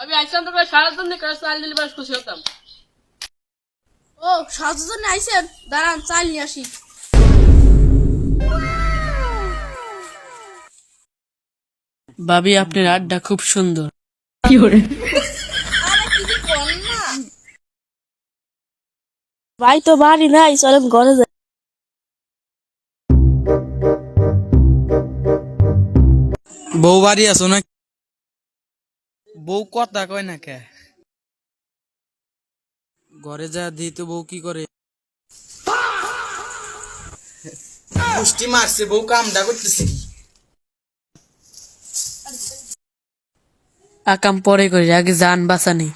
আমি আইসাম তো সারার জন্য চাল দিলে বেশ খুশি হতাম। ও সাহায্যের জন্য আইসেন, দাঁড়ান চাল নিয়ে আসি। ভাবি আপনার আড্ডা খুব সুন্দর। আরে কিছু কর না ভাই, তো বাড়ি নাই, চলেন ঘরে যাই। বউ বাড়ি আছো না? বউ কথা কয় না কে? ঘরে যা দিই তো বউ কি করে? পুষ্টি মারছে, বউ কামটা করতেছে কি? আকাম পরে করি, আগে জান বাঁচানি।